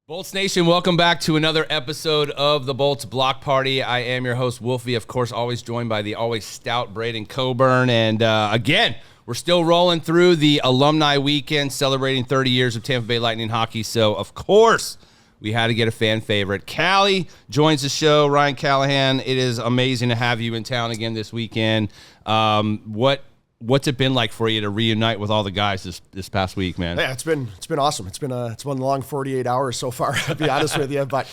Bolts Nation, welcome back to another episode of the Bolts Block Party. I am your host, Wolfie, of course, always joined by the always stout Braydon Coburn. And again, we're still rolling through the Alumni Weekend, celebrating 30 years of Tampa Bay Lightning hockey. So, of course, we had to get a fan favorite. Callie joins the show, Ryan Callahan. It is amazing to have you in town again this weekend. What's it been like for you to reunite with all the guys this past week, man? Yeah, it's been awesome. It's been a long 48 hours so far, to be honest with you. But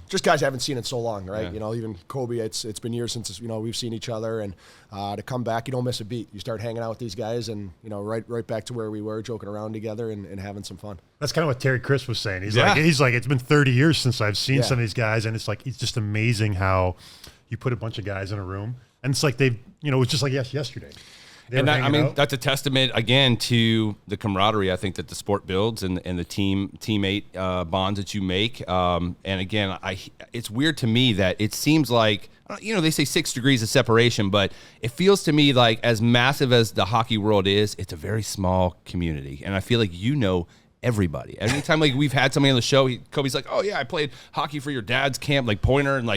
just guys I haven't seen in so long, right? Yeah. You know, even Kobe, it's been years since we've seen each other, and to come back, you don't miss a beat. You start hanging out with these guys, and right back to where we were, joking around together and having some fun. That's kind of what Terry Chris was saying. He's like, it's been 30 years since I've seen some of these guys, and it's just amazing how you put a bunch of guys in a room, and it's like it was just like yesterday. And that's a testament, again, to the camaraderie I think that the sport builds and the teammate bonds that you make. And again, it's weird to me that it seems like, they say 6 degrees of separation, but it feels to me like as massive as the hockey world is, it's a very small community. And I feel like everybody. Anytime we've had somebody on the show, Kobe's like, "Oh yeah, I played hockey for your dad's camp, like Pointer," and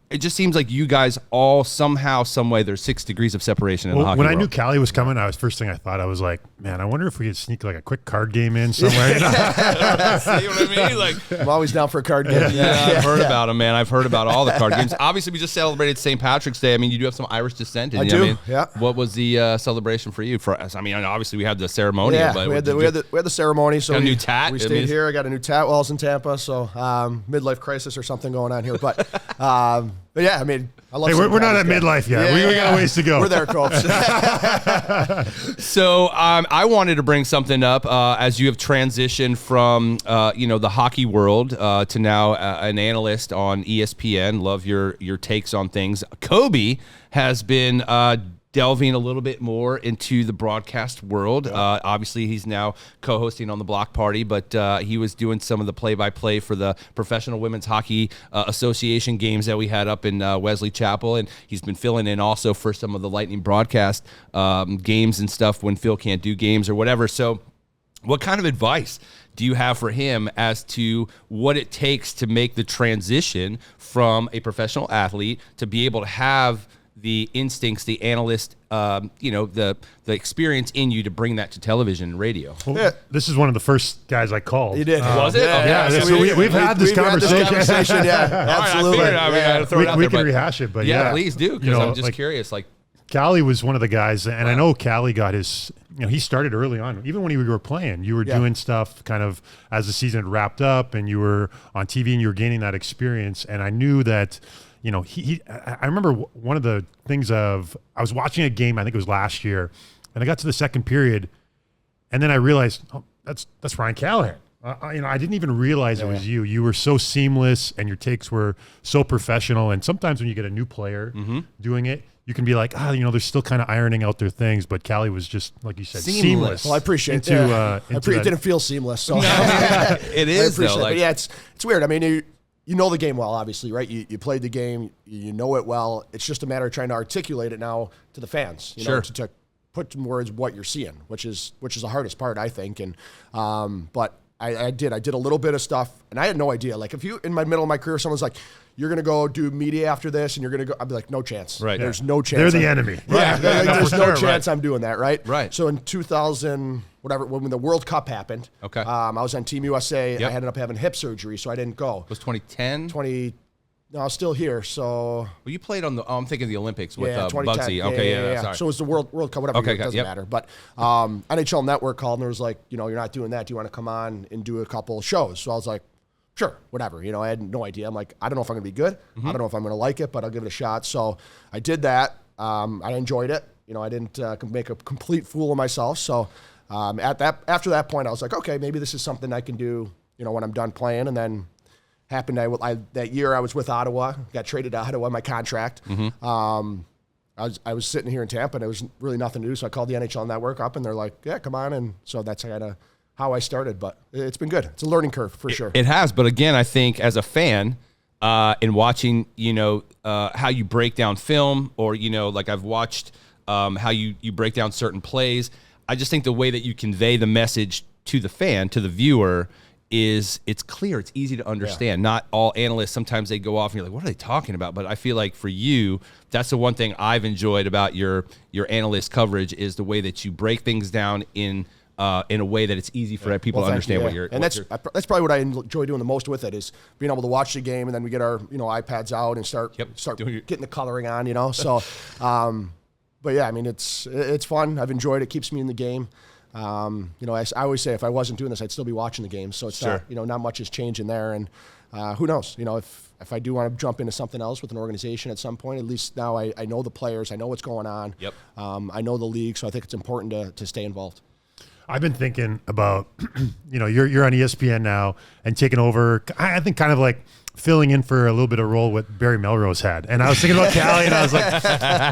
it just seems like you guys all somehow, some way, there's 6 degrees of separation in the hockey When world. I knew Callie was coming, first thing I thought, I was like, man, I wonder if we could sneak a quick card game in somewhere. See what I mean? I'm always down for a card game. I've heard about them, man. I've heard about all the card games. Obviously, we just celebrated St. Patrick's Day. I mean, you do have some Irish descent. I do. Yeah. What was the celebration for you? For us, I mean, obviously we had the ceremony. Yeah, but we had the ceremony. So got a new tat. We stayed here. I got a new tat while I was in Tampa. So midlife crisis or something going on here, but yeah, I mean, I love. Hey, we're not at midlife yet. We got a ways to go. We're there, folks. So I wanted to bring something up as you have transitioned from the hockey world to now an analyst on ESPN. Love your takes on things. Kobe has been delving a little bit more into the broadcast world. Obviously, he's now co-hosting on the Block Party, but he was doing some of the play-by-play for the Professional Women's Hockey Association games that we had up in Wesley Chapel, and he's been filling in also for some of the Lightning broadcast games and stuff when Phil can't do games or whatever. So what kind of advice do you have for him as to what it takes to make the transition from a professional athlete to be able to have the instincts, the analyst, the experience in you to bring that to television and radio? Well, this is one of the first guys I called. You did. Was it? Yeah. So we've had this conversation. Yeah, absolutely. I had to throw it out we there, can rehash it, but yeah, please do, because I'm just curious. Callie was one of the guys, and I know Callie got his, he started early on. Even when you were playing, you were doing stuff kind of as the season had wrapped up, and you were on TV and you were gaining that experience. And I knew that, I remember one of the things I was watching a game, I think it was last year, and I got to the second period, and then I realized, oh, that's Ryan Callahan. I didn't even realize it was you. You were so seamless, and your takes were so professional. And sometimes when you get a new player doing it, you can be like, they're still kind of ironing out their things. But Callie was just, like you said, seamless. Well, I appreciate it. It didn't feel seamless. So. It is, though. But yeah, it's weird. I mean, you know the game well, obviously, right? You played the game, you know it well. It's just a matter of trying to articulate it now to the fans, to put in words what you're seeing, which is the hardest part, I think. And but I did a little bit of stuff, and I had no idea. Like, if you in my middle of my career, someone's like, "You're gonna go do media after this, and you're gonna go," I'd be like, "No chance. Right? There's no chance. They're the enemy. Yeah, there's no chance I'm doing that. Right? Right. So in 2000. Whatever, when the World Cup happened, I was on Team USA. Yep. I ended up having hip surgery, so I didn't go. It was 2010? No, I was still here, so... Well, you played on I'm thinking the Olympics with 2010. Bugsy. Okay, yeah, sorry. So it was the World Cup, whatever, it doesn't matter. But NHL Network called and it was like, you're not doing that. Do you want to come on and do a couple shows? So I was like, sure, whatever. I had no idea. I'm like, I don't know if I'm going to be good. I don't know if I'm going to like it, but I'll give it a shot. So I did that. I enjoyed it. I didn't make a complete fool of myself, so... after that point, I was like, okay, maybe this is something I can do, when I'm done playing. And then happened, that year I was with Ottawa, got traded to Ottawa, my contract. I was sitting here in Tampa, and there was really nothing to do, so I called the NHL Network up, and they're like, yeah, come on. And so that's kind of how I started, but it's been good. It's a learning curve for sure. It has, but again, I think as a fan, in watching, how you break down film, or, like I've watched how you break down certain plays, I just think the way that you convey the message to the fan, to the viewer, is it's clear, it's easy to understand. Not all analysts, sometimes they go off and you're like, what are they talking about? But I feel like for you, that's the one thing I've enjoyed about your analyst coverage is the way that you break things down in a way that it's easy for people to understand what you're. And that's probably what I enjoy doing the most with it is being able to watch the game and then we get our iPads out and start getting the coloring on. So, but yeah, I mean it's fun. I've enjoyed it. Keeps me in the game. I always say if I wasn't doing this, I'd still be watching the game. So it's not much is changing there. And who knows? If I do want to jump into something else with an organization at some point, at least now I know the players, I know what's going on. Yep. I know the league, so I think it's important to stay involved. I've been thinking about, you're on ESPN now and taking over. I think kind of like filling in for a little bit of role what Barry Melrose had. And I was thinking about Callie, and I was like,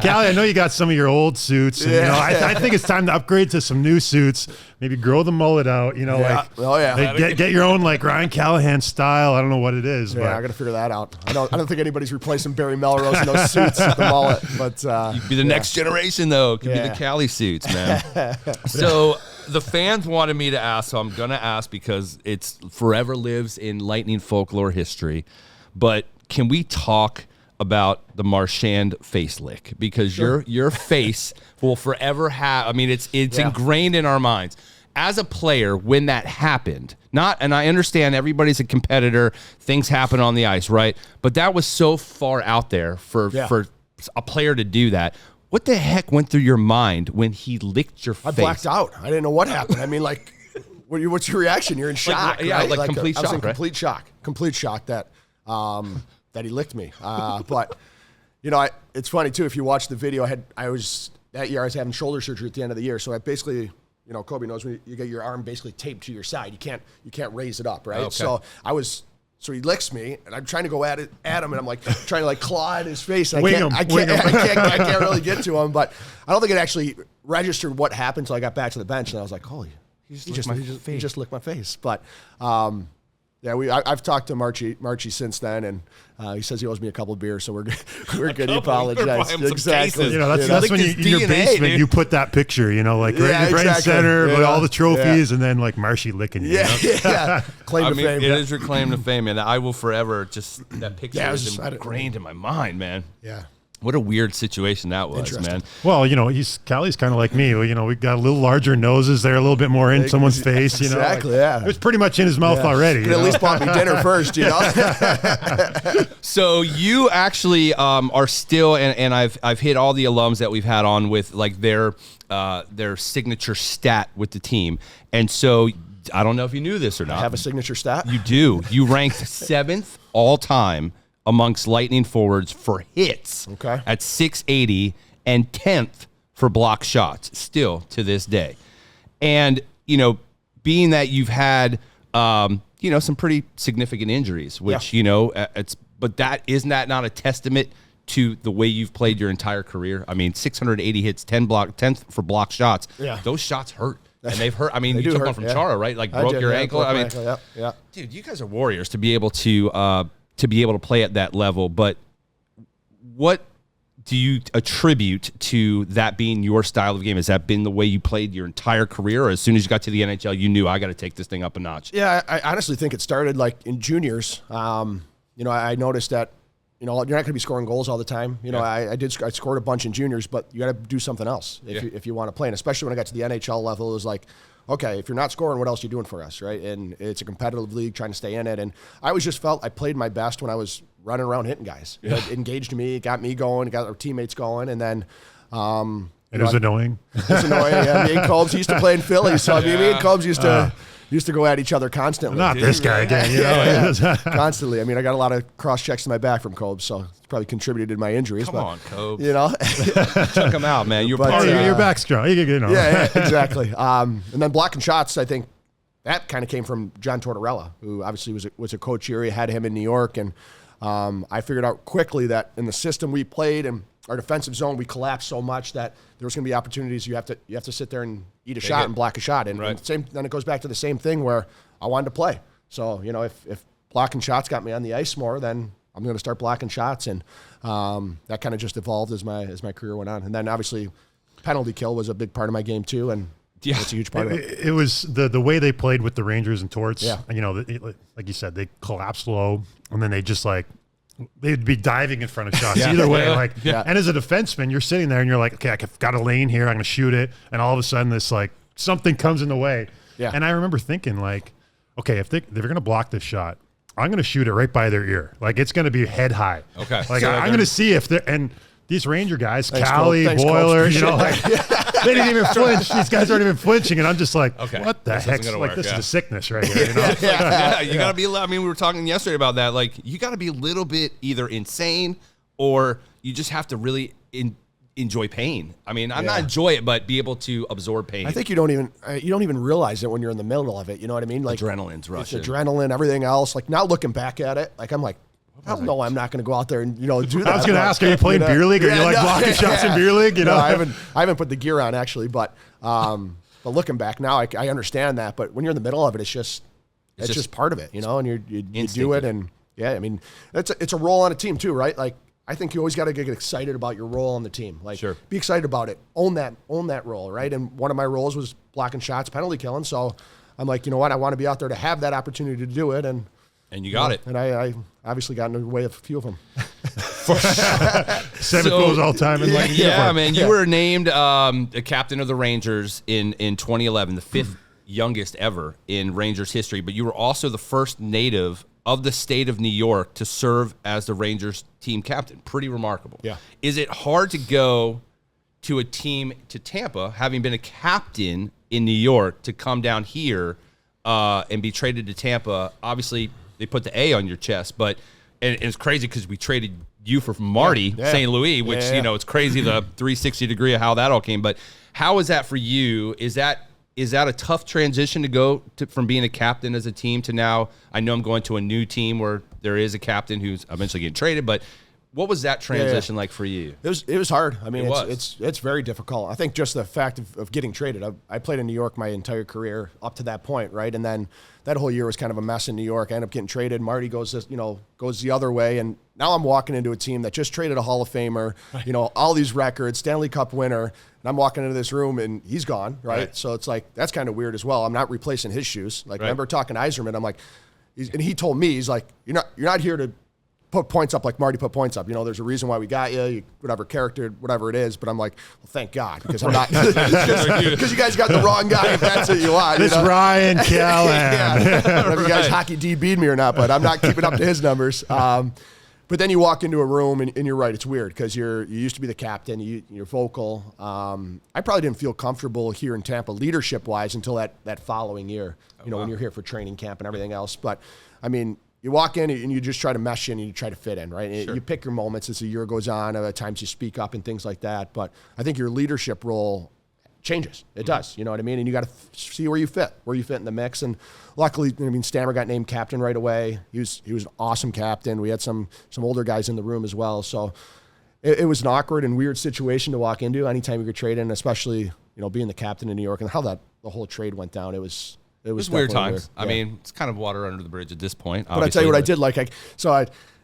Callie, I know you got some of your old suits. And, I think it's time to upgrade to some new suits. Maybe grow the mullet out. Get your own like Ryan Callahan style. I don't know what it is. Yeah, but I got to figure that out. I don't think anybody's replacing Barry Melrose in those suits with the mullet. But you'd be the next generation, though. It could be the Callie suits, man. So the fans wanted me to ask, so I'm going to ask because it's forever lives in Lightning folklore history. But can we talk about the Marshand face lick? Because your face will forever have, I mean, it's ingrained in our minds. As a player, when that happened, and I understand everybody's a competitor, things happen on the ice, right? But that was so far out there for a player to do that. What the heck went through your mind when he licked your face? I blacked out. I didn't know what happened. I mean, like, what's your reaction? You're in shock, right? Like complete shock, I was in right? complete shock that he licked me. But it's funny too. If you watch the video, I was having shoulder surgery at the end of the year, so I basically. Kobe knows when you get your arm basically taped to your side. You can't raise it up, right? Okay. So he licks me, and I'm trying to go at him, and I'm like trying to like claw at his face. And I can't really get to him, but I don't think it actually registered what happened until I got back to the bench, and I was like, holy, he just licked my face. But I've talked to Marchie since then, and he says he owes me a couple of beers, so we're good. He apologized. Exactly. That's when in your basement you put that picture, right in center with all the trophies, and then like Marshy licking you. Claim to fame. It is your claim to fame, man. I will forever that picture is ingrained in my mind, man. Yeah. What a weird situation that was, man. Well, Callie's kind of like me. We got a little larger noses there, a little bit more in someone's face. Exactly, yeah. It was pretty much in his mouth already. At least bought me dinner first, So you actually are still, and I've hit all the alums that we've had on with like their signature stat with the team, and so I don't know if you knew this or not. I have a signature stat. You do. You ranked 7th all time amongst Lightning forwards for hits at 680 and 10th for block shots still to this day. And, being that you've had, some pretty significant injuries, which, but isn't that not a testament to the way you've played your entire career? I mean, 680 hits, 10th for block shots. Yeah. Those shots hurt. And they've hurt. I mean, you took one from Chara, right? Like broke your ankle. I mean, dude, you guys are warriors to be able to play at that level. But what do you attribute to that being your style of game? Has that been the way you played your entire career, or as soon as you got to the NHL, you knew I got to take this thing up a notch? Yeah, I honestly think it started like in juniors. I noticed that, you're not going to be scoring goals all the time. I scored a bunch in juniors, but you got to do something else if you want to play. And especially when I got to the NHL level, it was like, okay, if you're not scoring, what else are you doing for us, right? And it's a competitive league, trying to stay in it. And I always just felt I played my best when I was running around hitting guys. It engaged me, got me going, got our teammates going, and then it was annoying. It was annoying. Yeah, me and Cobes used to play in Philly, so me and Cobes used to go at each other constantly. Not this guy again, constantly. I mean, I got a lot of cross checks to my back from Cobes, so it's probably contributed to my injuries. Come on, Cobes. Check him out, man. Your back's strong. Yeah, exactly. And then blocking shots, I think that kind of came from John Tortorella, who obviously was a coach here. He had him in New York, and I figured out quickly that in the system we played and our defensive zone, we collapsed so much that there was going to be opportunities. You have to sit there and eat a shot and block a shot, and then it goes back to the same thing where I wanted to play. So if blocking shots got me on the ice more, then I'm going to start blocking shots, and that kind of just evolved as my career went on. And then obviously penalty kill was a big part of my game too, and Yeah, that's a huge part of it. It was the way they played with the Rangers and Torts. Yeah. You know, like you said, they collapsed low, and then they just like they'd be diving in front of shots. Either way, and as a defenseman, you're sitting there and you're like, okay, I've got a lane here, I'm going to shoot it, and all of a sudden this like something comes in the way. Yeah. And I remember thinking like, okay, if they're going to block this shot, I'm going to shoot it right by their ear. Like it's going to be head high. Okay. Like So I'm going to see if they're and. These Ranger guys, Thanks, Callie, Coach. Boiler, you know, like they didn't even flinch. These guys aren't even flinching, and I'm just like, what the heck? Like this is a sickness right here. You know? You got to be. I mean, we were talking yesterday about that. Like, you got to be a little bit either insane or you just have to really enjoy pain. I mean, I'm not enjoy it, but be able to absorb pain. I think you don't even realize it when you're in the middle of it. You know what I mean? Like adrenaline's rushing. It's adrenaline, everything else. Like now looking back at it, like I'm like, hell no, I'm not going to go out there and do that. I was going to ask, are you playing beer league? Are you like blocking shots in beer league? You know, I haven't put the gear on actually, but looking back now, I understand that. But when you're in the middle of it, it's just part of it, you know. And you do it, and I mean, it's a role on a team too, right? Like I think you always got to get excited about your role on the team. Like be excited about it, own that role, right? And one of my roles was blocking shots, penalty killing. So I'm like, you know what, I want to be out there to have that opportunity to do it, and you got it. And I obviously got in the way of a few of them. 7 goals all time. In like man. You were named a captain of the Rangers in 2011, the 5th youngest ever in Rangers history. But you were also the first native of the state of New York to serve as the Rangers team captain. Pretty remarkable. Yeah. Is it hard to go to a team to Tampa, having been a captain in New York, to come down here and be traded to Tampa? Obviously, they put the A on your chest, but and it's crazy because we traded you for Marty St. Louis, which you know, it's crazy the 360 degree of how that all came. But how is that for you? Is that a tough transition to go from being a captain as a team to now? I know I'm going to a new team where there is a captain who's eventually getting traded, but what was that transition like for you? It was hard. I mean, it's very difficult. I think just the fact of getting traded. I played in New York my entire career up to that point, right? And then that whole year was kind of a mess in New York. I ended up getting traded. Marty goes the other way, and now I'm walking into a team that just traded a Hall of Famer, you know, all these records, Stanley Cup winner, and I'm walking into this room and he's gone, right? So it's like that's kind of weird as well. I'm not replacing his shoes. Like I remember talking to Yzerman, I'm like, and he told me, he's like, you're not here to put points up like Marty put points up. You know, there's a reason why we got you, whatever character, whatever it is. But I'm like, well, thank God, because I'm not, because you guys got the wrong guy if that's what you want. This Ryan Callahan. I don't know if you guys hockey DB'd me or not, but I'm not keeping up to his numbers. But then you walk into a room and you're right, it's weird because you used to be the captain, you're vocal. I probably didn't feel comfortable here in Tampa leadership-wise until that following year, when you're here for training camp and everything else. But, I mean, you walk in and you just try to mesh in and you try to fit in, right? Sure. You pick your moments as the year goes on, at times you speak up and things like that. But I think your leadership role changes. It does, you know what I mean? And you got to see where you fit in the mix. And luckily, I mean, Stammer got named captain right away. He was an awesome captain. We had some older guys in the room as well. So it was an awkward and weird situation to walk into anytime you get traded, and especially, being the captain in New York and how the whole trade went down. It was weird times. I mean, it's kind of water under the bridge at this point. But I tell you what I did like. I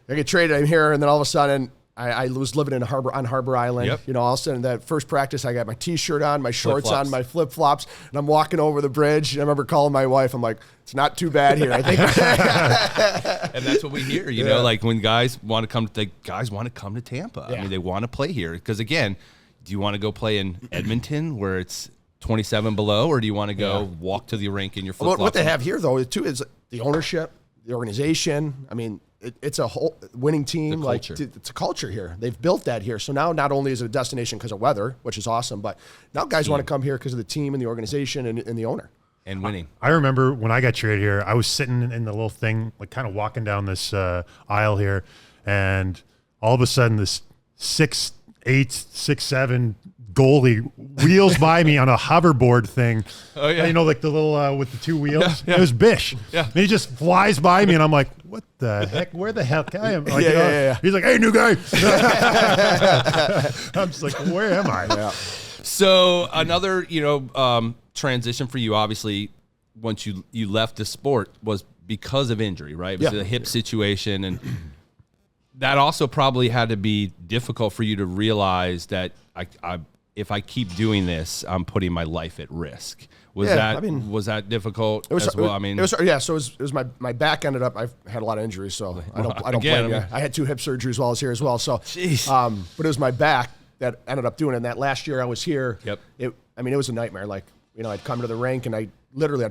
get traded. I'm here, and then all of a sudden, I was living on Harbor Island. Yep. All of a sudden, that first practice, I got my T-shirt on, my shorts on, my flip-flops, and I'm walking over the bridge. And I remember calling my wife. I'm like, it's not too bad here, I think. And that's what we hear, like when guys want to come to Tampa. Yeah. I mean, they want to play here because, again, do you want to go play in Edmonton where it's 27 below, or do you want to go walk to the rink in your flip-flops? What they have here, though, too, is the ownership, the organization. I mean, it's a whole winning team. Like it's a culture here. They've built that here. So now not only is it a destination because of weather, which is awesome, but now guys want to come here because of the team and the organization and the owner. And winning. I remember when I got traded here, I was sitting in the little thing, like kind of walking down this aisle here, and all of a sudden this 6'8", 6'7" goalie wheels by me on a hoverboard thing. Oh yeah, like the little with the two wheels. Yeah. It was Bish. Yeah, and he just flies by me, and I'm like, "What the heck? Where the heck I am?" Like, He's like, "Hey, new guy." I'm just like, "Where am I?" Yeah. So another, transition for you, obviously, once you left the sport was because of injury, right? It was a hip situation, and that also probably had to be difficult for you to realize that if I keep doing this, I'm putting my life at risk. Was that difficult as well? So it was my back ended up. I've had a lot of injuries, so I don't blame you. I had 2 hip surgeries while I was here as well. So, but it was my back that ended up doing it. And that last year I was here, it was a nightmare. Like, I'd come to the rink and I'd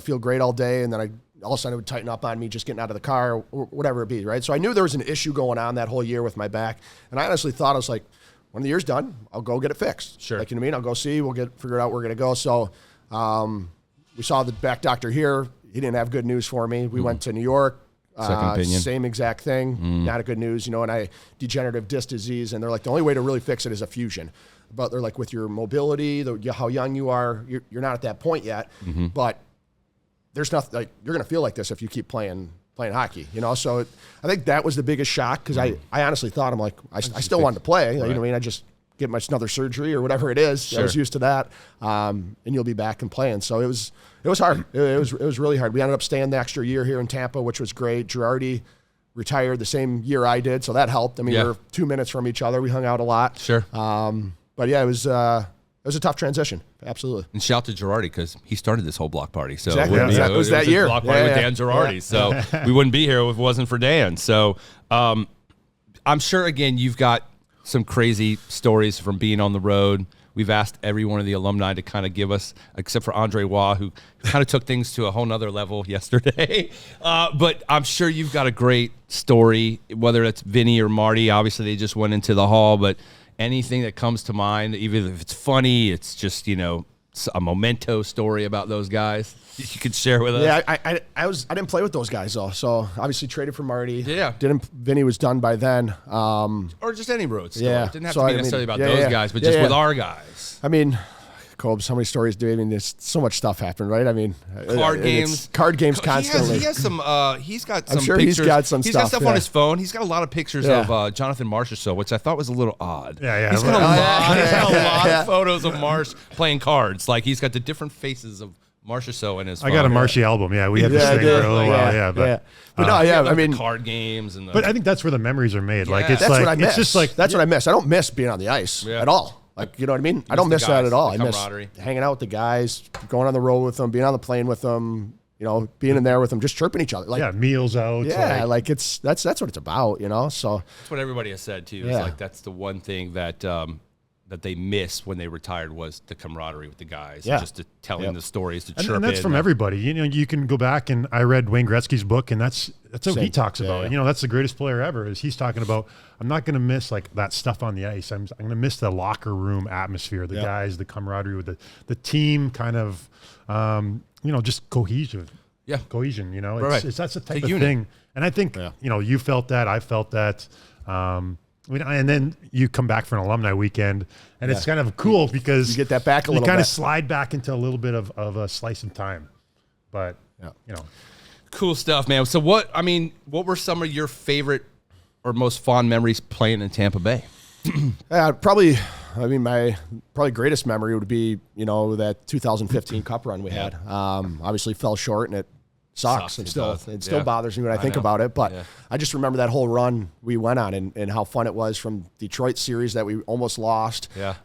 feel great all day, and then all of a sudden it would tighten up on me just getting out of the car or whatever it be, right? So I knew there was an issue going on that whole year with my back, and I honestly thought, I was like, when the year's done, I'll go get it fixed. Sure. Like, you know what I mean? I'll go see, we'll figure out where we're going to go. So we saw the back doctor here. He didn't have good news for me. We went to New York. Second opinion. Same exact thing. Not a good news, and I degenerative disc disease, and they're like, the only way to really fix it is a fusion. But they're like, with your mobility, how young you are, you're not at that point yet. But there's nothing, like, you're going to feel like this if you keep playing hockey, So I think that was the biggest shock, because I honestly thought, I'm like, I still wanted to play. You know what I mean? I just get another surgery or whatever it is. Sure. I was used to that, and you'll be back and playing. So it was hard. It was really hard. We ended up staying the extra year here in Tampa, which was great. Girardi retired the same year I did, so that helped. I mean, we were 2 minutes from each other. We hung out a lot. Sure. But yeah, it was a tough transition. Absolutely. And shout to Girardi, because he started this whole block party. So exactly. It was that year. Block party with Dan Girardi. So we wouldn't be here if it wasn't for Dan. So I'm sure, again, you've got some crazy stories from being on the road. We've asked every one of the alumni to kind of give us, except for Andre Waugh, who kind of took things to a whole nother level yesterday. But I'm sure you've got a great story, whether it's Vinny or Marty. Obviously, they just went into the hall, but anything that comes to mind, even if it's funny, it's just, a memento story about those guys you could share with us. Yeah, I didn't play with those guys though, so obviously traded for Marty. Yeah, Vinny was done by then. Or just any road story. Yeah, it didn't have to be necessarily about those guys, but just with our guys. I mean, Cobes, how many stories do? I mean, there's so much stuff happened, right? I mean, card games constantly. He has some. He's got some. I'm sure pictures. He's got some He's stuff. Got stuff on his phone. He's got a lot of pictures of Jonathan Marshand, which I thought was a little odd. Yeah. He's got a lot of photos of Marsh playing cards. Like, he's got the different faces of Marshand in his phone. I got a Marshy album. Yeah, we had this thing for a little while. But I mean, the card games and. But I think that's where the memories are made. Like, that's like what I miss. It's just like that's what I miss. I don't miss being on the ice at all. Like, you know what I mean? I don't miss that at all. I miss hanging out with the guys, going on the road with them, being on the plane with them, being in there with them, just chirping each other. Like, meals out. Yeah, like that's what it's about, So that's what everybody has said too. It's like that's the one thing that that they missed when they retired was the camaraderie with the guys. Yeah. Just to telling the stories, to chirp and that's from everybody. You can go back, and I read Wayne Gretzky's book, and that's what he talks about. And, that's the greatest player ever. Is he's talking about, I'm not going to miss like that stuff on the ice. I'm going to miss the locker room atmosphere, the guys, the camaraderie with the team, kind of, just cohesion. Yeah, cohesion. It's that's the type of unit. thing. And I think you felt that, I felt that. And then you come back for an alumni weekend, and it's kind of cool because you get that back a little bit. You kind of slide back into a little bit of a slice of time. But, Cool stuff, man. So what were some of your favorite or most fond memories playing in Tampa Bay? My greatest memory would be, that 2015 Cup run we had. Obviously fell short, and it sucks. It still bothers me when I think about it. But I just remember that whole run we went on and how fun it was from Detroit series that we almost lost. Yeah.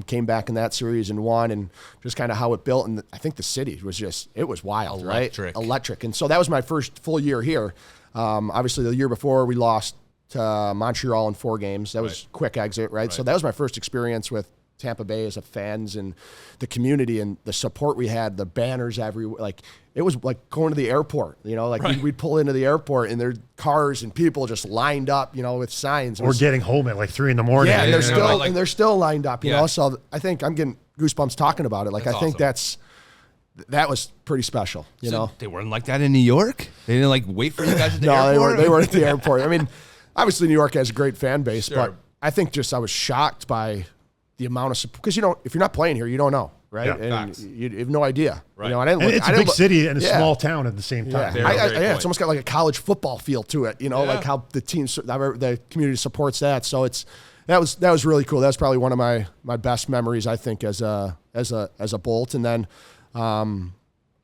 Came back in that series and won, and just kind of how it built. And I think the city was it was wild, electric. Right? Electric. And so that was my first full year here. Obviously the year before we lost to Montreal in 4 games. That was quick exit, right? So that was my first experience with Tampa Bay as a fans and the community and the support we had, the banners everywhere. Like, it was like going to the airport, we'd pull into the airport and there cars and people just lined up, with signs. Or getting home at like 3 a.m. Yeah, and they're still lined up, So I think I'm getting goosebumps talking about it. Like, I think that was pretty special, So they weren't like that in New York? They didn't wait for you guys at the airport? No, they weren't at the airport. I mean, obviously New York has a great fan base, but I think I was shocked by the amount of support, because if you're not playing here, you don't know, right? Yeah, and you have no idea, right? And it's a big city and a small town at the same time. It's almost got like a college football feel to it, like how the community supports that. So that was really cool. That's probably one of my best memories, I think, as a Bolt. And then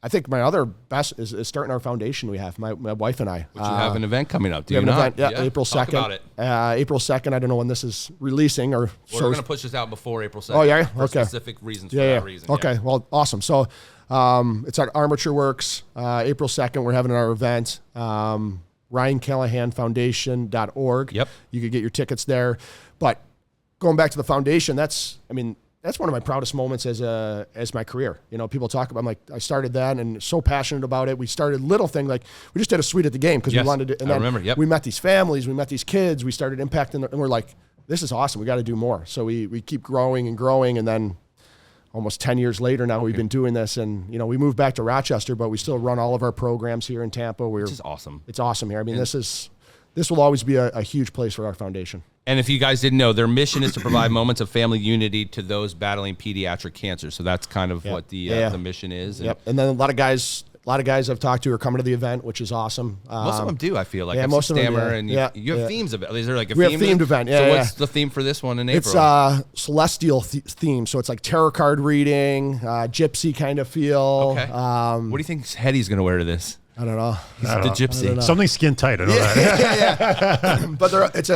I think my other best is starting our foundation we have, my wife and I. Which you have an event coming up, do you not? Event, yeah, April 2nd. Talk about it. April 2nd, I don't know when this is releasing. We're going to push this out before April 2nd. Oh, yeah? For okay. specific reasons for that reason. Okay, well, awesome. So it's at Armature Works, April 2nd. We're having our event. Ryan Callahan Foundation.org. Yep. You could get your tickets there. But going back to the foundation, that's one of my proudest moments as my career. You know, people talk about, I'm like, I started that and so passionate about it. We started little thing, like we just did a suite at the game because we wanted to. And then remember, we met these families, we met these kids, we started impacting them, and we're like, this is awesome. We got to do more. So we keep growing and growing, and then almost 10 years later now we've been doing this, and we moved back to Rochester, but we still run all of our programs here in Tampa. Which is awesome. It's awesome here. I mean, this will always be a huge place for our foundation. And if you guys didn't know, their mission is to provide moments of family unity to those battling pediatric cancer. So that's kind of what the mission is. Yep. And then a lot of guys I've talked to are coming to the event, which is awesome. Most of them do, I feel like. Yeah, most of them. And you have themes of it. Is there like a we theme? We have themed event. Yeah. So what's the theme for this one in April? It's celestial theme. So it's like tarot card reading, gypsy kind of feel. Okay. What do you think Hetty's going to wear to this? I don't know. He's the gypsy. Something skin tight. I know that. Yeah. But it's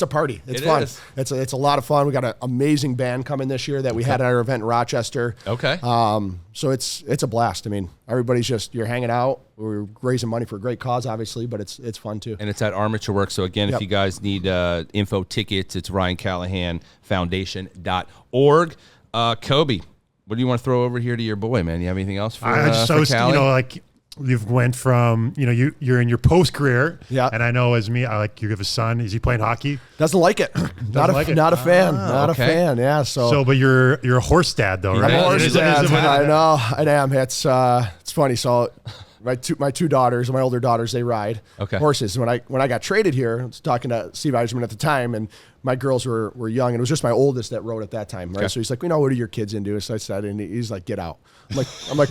a party. It's fun. It's a lot of fun. We got an amazing band coming this year that we had at our event in Rochester. Okay. So it's a blast. I mean, everybody's you're hanging out. We're raising money for a great cause, obviously, but it's fun too. And it's at Armature Works. So again, if you guys need info, tickets, it's Ryan Callahan Foundation.org. Kobe, what do you want to throw over here to your boy, man? You have anything else for Callie? Like, you've went from, you're in your post career. Yeah. And I know as me, you have a son. Is he playing hockey? Doesn't like it. Not a fan. Not a fan. Yeah. So but you're a horse dad though, right? I'm a horse dad. I know. I am. It's funny. So my two daughters, my older daughters, they ride horses. When I got traded here, I was talking to Steve Eiserman at the time, and my girls were young, and it was just my oldest that rode at that time, right? Okay. So he's like, what are your kids into? So I said, and he's like, get out. I'm like, well,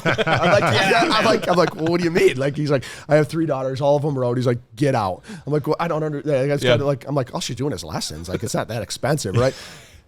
what do you mean? Like, he's like, I have 3 daughters, all of them rode. He's like, get out. I'm like, well, I don't understand. I'm like, all she's doing is lessons. Like, it's not that expensive, right?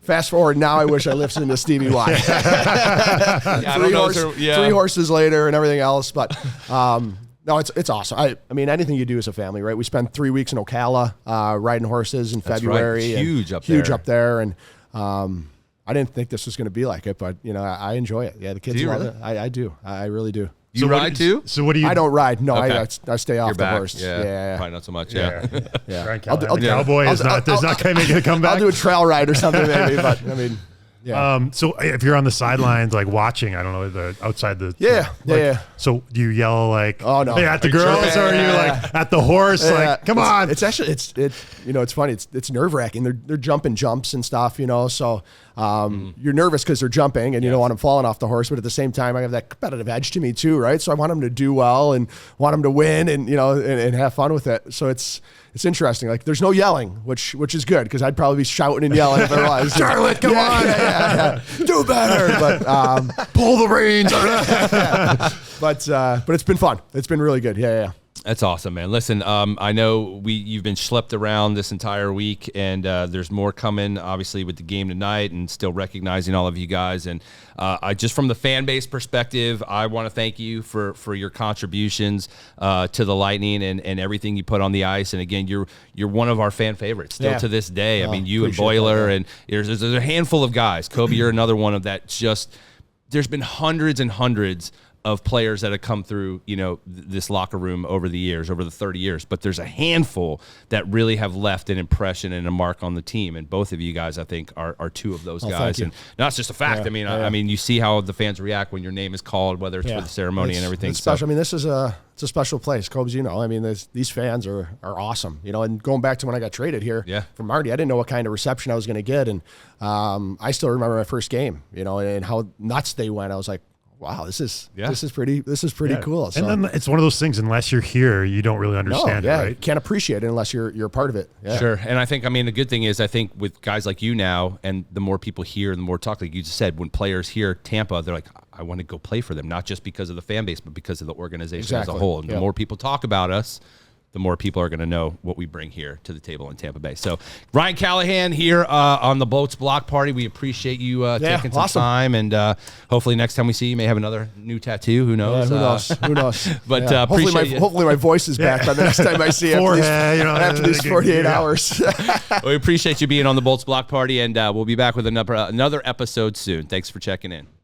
Fast forward, now I wish I listened to Stevie Y. 3 horses later and everything else, but no, it's awesome. I mean, anything you do as a family, right? We spent 3 weeks in Ocala riding horses in February. Right. Huge up there, and I didn't think this was going to be like it, but I enjoy it. Yeah, the kids love it. I do. I really do. You ride too? So what do you? I don't ride. No, I stay off the horse. Yeah, probably not so much. Yeah. I'll Cowboy is not going to make a comeback. I'll do a trail ride or something maybe, but I mean. Yeah. So if you're on the sidelines, like watching, I don't know, outside the. Yeah. So do you yell like, oh no, at the girls, or are you like at the horse? Like, come on. It's actually, it's funny. It's nerve wracking. They're jumping jumps and stuff, So you're nervous because they're jumping and you don't want them falling off the horse, but at the same time, I have that competitive edge to me too, right? So I want them to do well and want them to win and, and have fun with it. So it's interesting. Like, there's no yelling, which is good, because I'd probably be shouting and yelling if there was. Charlotte, come on. Yeah. Do better. But pull the reins. But it's been fun. It's been really good. Yeah. That's awesome, man. Listen, I know you've been schlepped around this entire week, and there's more coming, obviously, with the game tonight, and still recognizing all of you guys. And I just from the fan base perspective, I want to thank you for your contributions to the Lightning and everything you put on the ice. And again, you're one of our fan favorites still to this day. I mean, you and Boiler, and there's a handful of guys. Kobe, you're another one of that. There's been hundreds and hundreds of players that have come through, this locker room over the years, over the 30 years. But there's a handful that really have left an impression and a mark on the team. And both of you guys, I think, are 2 of those guys. And that's just a fact. Yeah, I mean, you see how the fans react when your name is called, whether it's for the ceremony and everything. It's special. I mean, it's a special place, Cobes. I mean, these fans are awesome. And going back to when I got traded here from Marty, I didn't know what kind of reception I was going to get. And I still remember my first game, and how nuts they went. I was like, wow, this is pretty cool. So. And then it's one of those things, unless you're here, you don't really understand it, right? You can't appreciate it unless you're a part of it. Yeah. Sure. And I think, the good thing is, I think with guys like you now, and the more people hear, the more talk, like you just said, when players hear Tampa, they're like, I want to go play for them, not just because of the fan base, but because of the organization as a whole. And the more people talk about us, the more people are going to know what we bring here to the table in Tampa Bay. So Ryan Callahan here on the Bolts Block Party. We appreciate you taking some time, and hopefully next time we see you may have another new tattoo. Who knows? Who knows? But hopefully my voice is back by the next time I see you after these 48 hours. We appreciate you being on the Bolts Block Party, and we'll be back with another episode soon. Thanks for checking in.